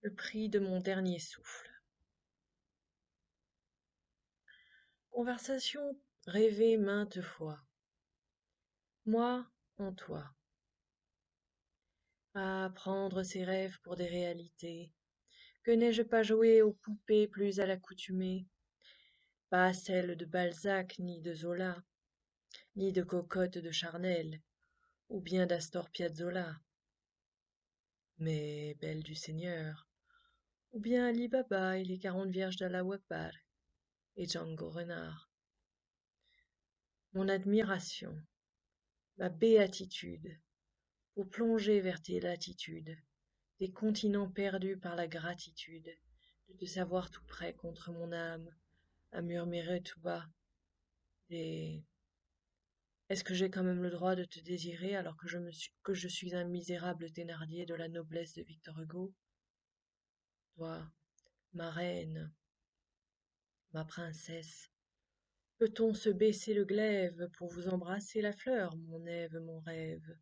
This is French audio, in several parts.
le prix de mon dernier souffle. Conversation rêvée maintes fois. Moi en toi. À prendre ces rêves pour des réalités. Que n'ai-je pas joué aux poupées plus à l'accoutumée, pas celles de Balzac ni de Zola, ni de Cocotte de Charnel, ou bien d'Astor Piazzolla, mais belles du Seigneur, ou bien Ali Baba et les 40 vierges d'Allah Akbar et Django Reinhardt. Mon admiration, ma béatitude, pour plonger vers tes latitudes, des continents perdus par la gratitude, de te savoir tout près contre mon âme, à murmurer tout bas des est-ce que j'ai quand même le droit de te désirer alors que je suis un misérable Thénardier de la noblesse de Victor Hugo? Toi, ma reine, ma princesse, peut-on se baisser le glaive pour vous embrasser la fleur, mon Ève, mon rêve?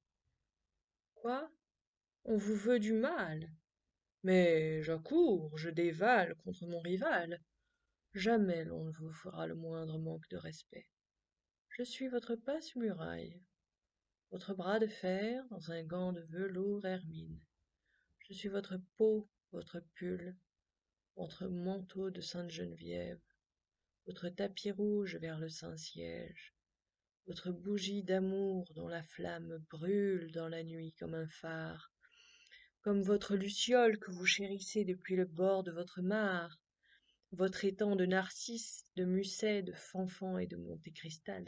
Quoi? On vous veut du mal? Mais j'accours, je dévale contre mon rival. Jamais l'on ne vous fera le moindre manque de respect. Je suis votre passe-muraille, votre bras de fer dans un gant de velours hermine. Je suis votre peau, votre pull, votre manteau de Sainte-Geneviève, votre tapis rouge vers le Saint-Siège, votre bougie d'amour dont la flamme brûle dans la nuit comme un phare, comme votre luciole que vous chérissez depuis le bord de votre mare, votre étang de narcisses, de musset, de fanfan et de Monte-Cristal,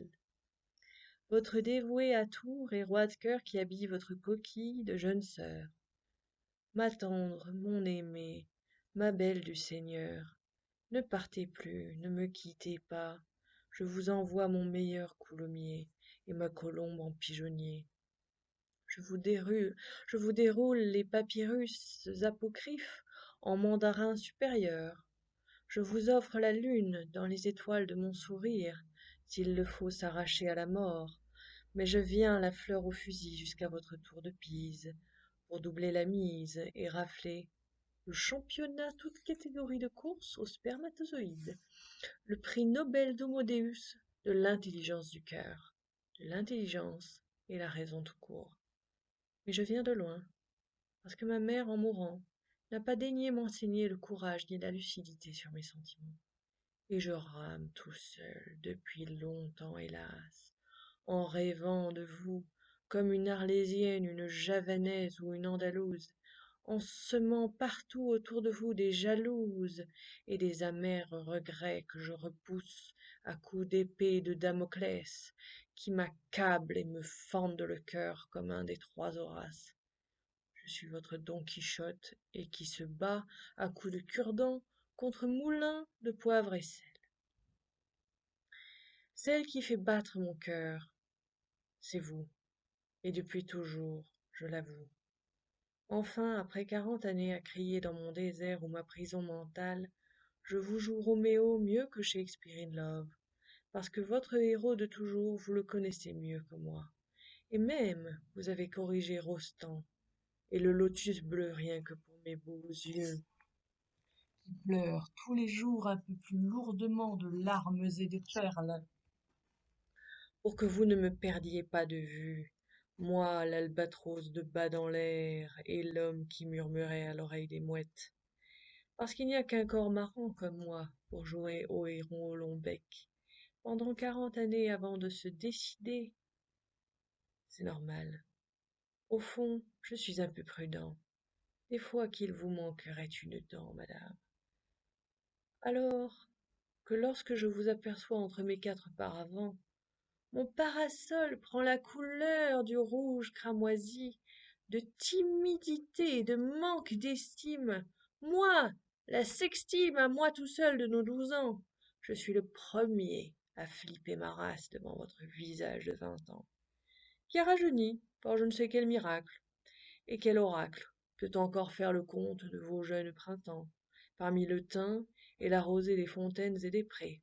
votre dévoué à tours et roi de cœur qui habille votre coquille de jeune sœur. Ma tendre, mon aimée, ma belle du Seigneur, ne partez plus, ne me quittez pas, je vous envoie mon meilleur coulommiers et ma colombe en pigeonnier. Je vous déroule les papyrus apocryphes en mandarin supérieur. Je vous offre la lune dans les étoiles de mon sourire, s'il le faut s'arracher à la mort, mais je viens la fleur au fusil jusqu'à votre tour de Pise, pour doubler la mise et rafler le championnat toute catégorie de course aux spermatozoïdes, le prix Nobel d'Homo Deus de l'intelligence du cœur, de l'intelligence et la raison tout court. Mais je viens de loin, parce que ma mère, en mourant, n'a pas daigné m'enseigner le courage ni la lucidité sur mes sentiments. Et je rame tout seul depuis longtemps, hélas, en rêvant de vous, comme une Arlésienne, une Javanaise ou une Andalouse, en semant partout autour de vous des jalouses et des amers regrets que je repousse à coups d'épée de Damoclès, qui m'accablent et me fendent le cœur comme un des trois Horaces. Je suis votre Don Quichotte et qui se bat à coups de cure-dent contre moulins de poivre et sel. Celle qui fait battre mon cœur, c'est vous, et depuis toujours, je l'avoue. Enfin, après 40 années à crier dans mon désert ou ma prison mentale, je vous joue Roméo mieux que Shakespeare in Love, parce que votre héros de toujours, vous le connaissez mieux que moi. Et même, vous avez corrigé Rostand, et le lotus bleu rien que pour mes beaux yeux, qui pleurent tous les jours un peu plus lourdement de larmes et de perles, pour que vous ne me perdiez pas de vue, moi, l'albatros de bas dans l'air, et l'homme qui murmurait à l'oreille des mouettes. Parce qu'il n'y a qu'un corps-marran comme moi pour jouer au héron au long bec, pendant 40 années avant de se décider. C'est normal. Au fond, je suis un peu prudent. Des fois qu'il vous manquerait une dent, madame. Alors que lorsque je vous aperçois entre mes quatre paravents, mon parasol prend la couleur du rouge cramoisi, de timidité et de manque d'estime. Moi, la sextime à moi tout seul de nos 12 ans, je suis le premier à flipper ma race devant votre visage de 20 ans, qui a rajeuni par je ne sais quel miracle, et quel oracle peut encore faire le compte de vos jeunes printemps, parmi le thym et la rosée des fontaines et des prés.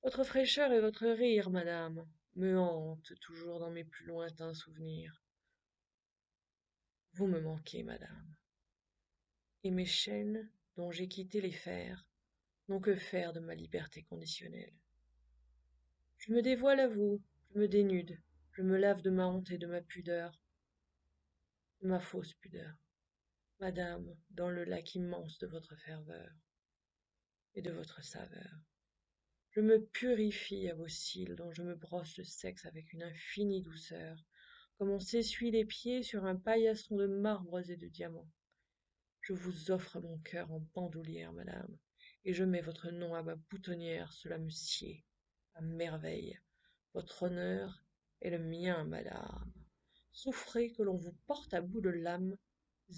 Votre fraîcheur et votre rire, madame, me hantent toujours dans mes plus lointains souvenirs. Vous me manquez, madame. et mes chaînes, dont j'ai quitté les fers, n'ont que faire de ma liberté conditionnelle. Je me dévoile à vous, je me dénude, je me lave de ma honte et de ma pudeur, de ma fausse pudeur, madame, dans le lac immense de votre ferveur et de votre saveur. Je me purifie à vos cils dont je me brosse le sexe avec une infinie douceur, comme on s'essuie les pieds sur un paillasson de marbres et de diamants. Je vous offre mon cœur en bandoulière, madame, et je mets votre nom à ma boutonnière, cela me sied, à merveille. Votre honneur est le mien, madame. Souffrez que l'on vous porte à bout de lames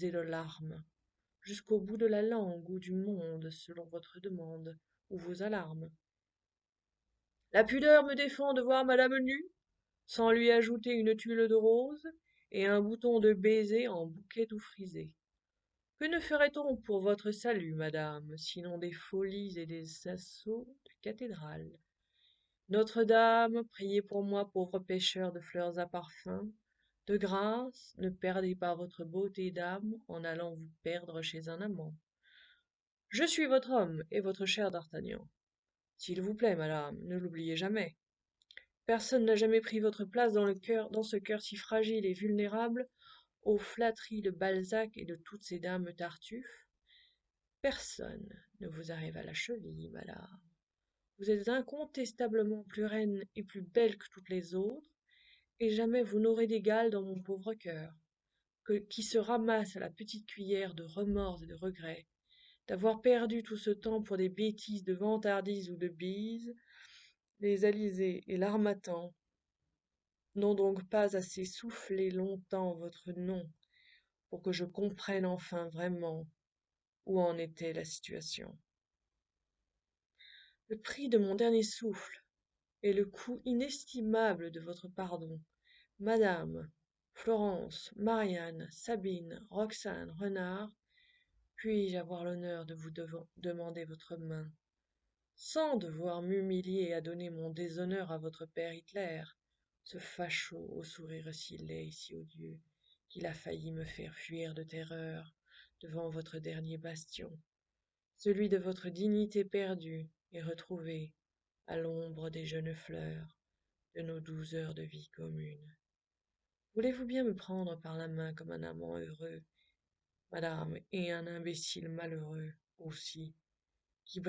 et de larmes, jusqu'au bout de la langue ou du monde, selon votre demande ou vos alarmes. La pudeur me défend de voir madame nue, sans lui ajouter une tulle de rose et un bouton de baiser en bouquet tout frisé. Que ne ferait-on pour votre salut, madame, sinon des folies et des assauts de cathédrale? Notre-Dame, priez pour moi, pauvre pêcheur de fleurs à parfum. De grâce, ne perdez pas votre beauté d'âme en allant vous perdre chez un amant. Je suis votre homme et votre cher d'Artagnan. S'il vous plaît, madame, ne l'oubliez jamais. Personne n'a jamais pris votre place dans ce cœur si fragile et vulnérable, aux flatteries de Balzac et de toutes ces dames tartuffes. Personne ne vous arrive à la cheville, madame. Vous êtes incontestablement plus reine et plus belle que toutes les autres, et jamais vous n'aurez d'égal dans mon pauvre cœur, qui se ramasse à la petite cuillère de remords et de regrets, d'avoir perdu tout ce temps pour des bêtises de vantardise ou de bise. Les alizés et l'armatan n'ont donc pas assez soufflé longtemps votre nom pour que je comprenne enfin vraiment où en était la situation. Le prix de mon dernier souffle est le coût inestimable de votre pardon. Madame, Florence, Marianne, Sabine, Roxane, Renard, puis-je avoir l'honneur de vous demander votre main, sans devoir m'humilier à donner mon déshonneur à votre père Hitler, ce facho au sourire si laid et si odieux, qu'il a failli me faire fuir de terreur devant votre dernier bastion, celui de votre dignité perdue et retrouvée à l'ombre des jeunes fleurs de nos 12 heures de vie commune. Voulez-vous bien me prendre par la main comme un amant heureux, madame, et un imbécile malheureux aussi, qui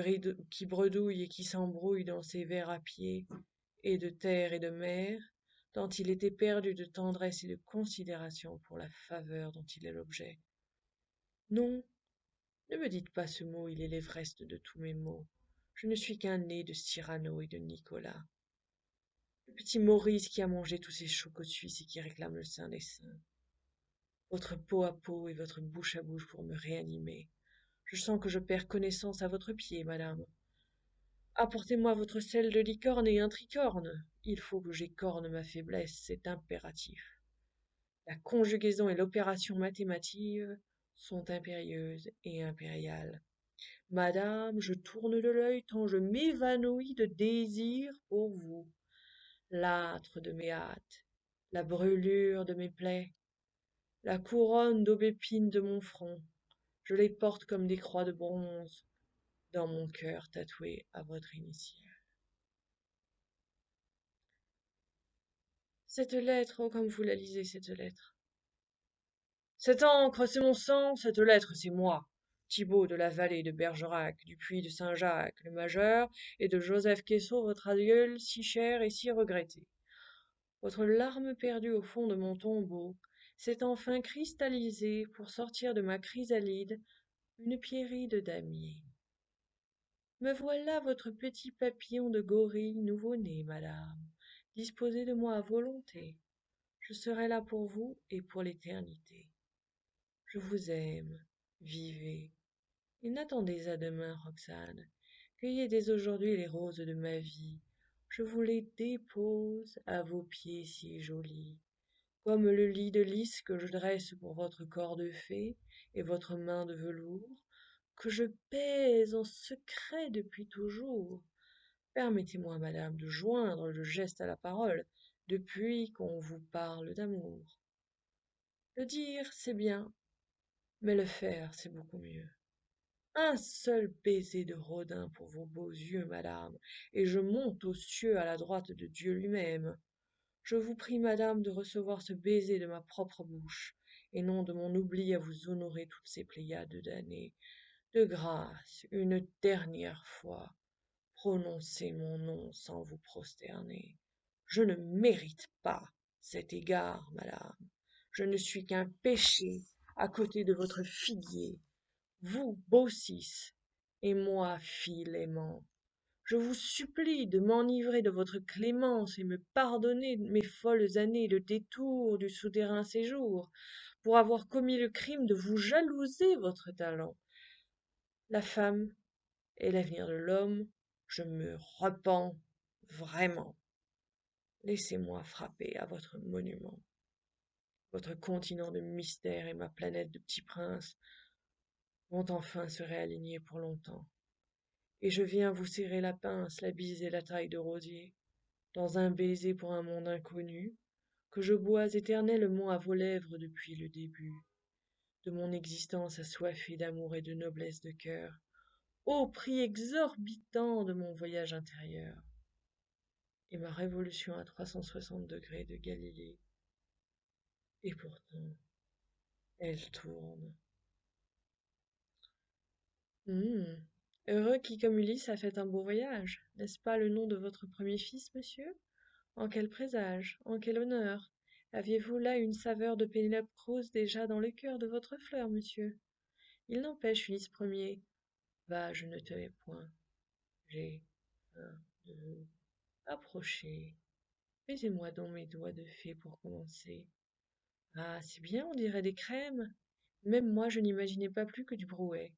bredouille et qui s'embrouille dans ses vers à pied, et de terre et de mer, tant il était perdu de tendresse et de considération pour la faveur dont il est l'objet. Non, ne me dites pas ce mot, il est l'Everest de tous mes maux. Je ne suis qu'un né de Cyrano et de Nicolas, le petit Maurice qui a mangé tous ces chocos suisses et qui réclame le sein des saints. Votre peau à peau et votre bouche à bouche pour me réanimer. Je sens que je perds connaissance à votre pied, madame. Apportez-moi votre sel de licorne et un tricorne. Il faut que j'écorne ma faiblesse, c'est impératif. La conjugaison et l'opération mathématique sont impérieuses et impériales. Madame, je tourne de l'œil tant je m'évanouis de désir pour vous. L'âtre de mes hâtes, la brûlure de mes plaies, la couronne d'aubépine de mon front, je les porte comme des croix de bronze dans mon cœur tatoué à votre initiale. Cette lettre, oh comme vous la lisez, cette lettre. Cette encre, c'est mon sang, cette lettre, c'est moi. Thibaut de la vallée de Bergerac, du puits de Saint-Jacques, le majeur, et de Joseph Quesso, votre aïeul, si cher et si regretté. Votre larme perdue au fond de mon tombeau s'est enfin cristallisée pour sortir de ma chrysalide une pierride de damier. Me voilà votre petit papillon de gorille nouveau-né, madame. Disposez de moi à volonté. Je serai là pour vous et pour l'éternité. Je vous aime. Vivez. Et n'attendez à demain, Roxane. Cueillez dès aujourd'hui les roses de ma vie. Je vous les dépose à vos pieds si jolis, comme le lit de lys que je dresse pour votre corps de fée et votre main de velours, que je baise en secret depuis toujours. Permettez-moi, madame, de joindre le geste à la parole, depuis qu'on vous parle d'amour. Le dire, c'est bien, Mais le faire, c'est beaucoup mieux. Un seul baiser de Rodin pour vos beaux yeux, madame, et je monte aux cieux à la droite de Dieu lui-même. Je vous prie, madame, de recevoir ce baiser de ma propre bouche, et non de mon oubli à vous honorer toutes ces pléiades d'années. De grâce, une dernière fois, prononcez mon nom sans vous prosterner. Je ne mérite pas cet égard, madame. Je ne suis qu'un péché à côté de votre figuier, vous, Baucis, et moi, fille aimant. Je vous supplie de m'enivrer de votre clémence et me pardonner mes folles années de détour du souterrain séjour, pour avoir commis le crime de vous jalouser votre talent. La femme est l'avenir de l'homme, je me repens vraiment. Laissez-moi frapper à votre monument. Votre continent de mystère et ma planète de petits princes vont enfin se réaligner pour longtemps. Et je viens vous serrer la pince, la bise et la taille de rosier, dans un baiser pour un monde inconnu, que je bois éternellement à vos lèvres depuis le début de mon existence assoiffée d'amour et de noblesse de cœur, ô prix exorbitant de mon voyage intérieur, et ma révolution à 360 degrés de Galilée, et pourtant, elle tourne. Heureux qui, comme Ulysse, a fait un beau voyage. N'est-ce pas le nom de votre premier fils, monsieur? En quel présage, en quel honneur! Aviez-vous là une saveur de Pénélope Cruz déjà dans le cœur de votre fleur, monsieur? Il n'empêche, Ulysse Ier, va, je ne te hais point. J'ai faim de vous approcher. Baisez-moi donc mes doigts de fée pour commencer. Ah, c'est bien, on dirait des crèmes. Même moi, je n'imaginais pas plus que du brouet.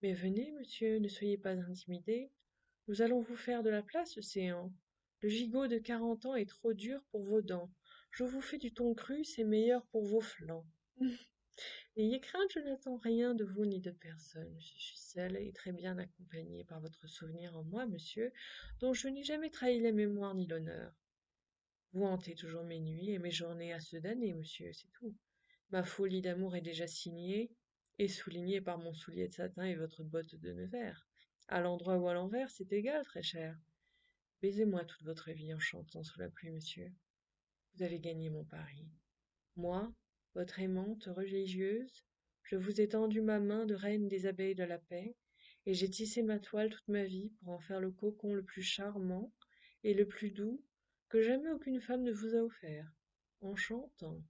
Mais venez, monsieur, ne soyez pas intimidé. Nous allons vous faire de la place, océan. Le gigot de 40 ans est trop dur pour vos dents. Je vous fais du thon cru, c'est meilleur pour vos flancs. N'ayez crainte, je n'attends rien de vous ni de personne. Je suis seule et très bien accompagnée par votre souvenir en moi, monsieur, dont je n'ai jamais trahi la mémoire ni l'honneur. Vous hantez toujours mes nuits et mes journées à ceux d'années, monsieur, c'est tout. Ma folie d'amour est déjà signée et soulignée par mon soulier de satin et votre botte de Nevers. À l'endroit ou à l'envers, c'est égal, très cher. Baisez-moi toute votre vie en chantant sous la pluie, monsieur. Vous avez gagné mon pari. Moi, votre aimante religieuse, je vous ai tendu ma main de reine des abeilles de la paix, et j'ai tissé ma toile toute ma vie pour en faire le cocon le plus charmant et le plus doux que jamais aucune femme ne vous a offert, en chantant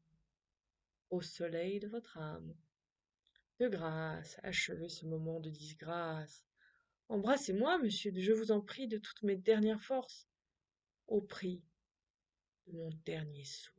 au soleil de votre âme. De grâce, achevez ce moment de disgrâce. Embrassez-moi, monsieur, je vous en prie de toutes mes dernières forces, au prix de mon dernier sou.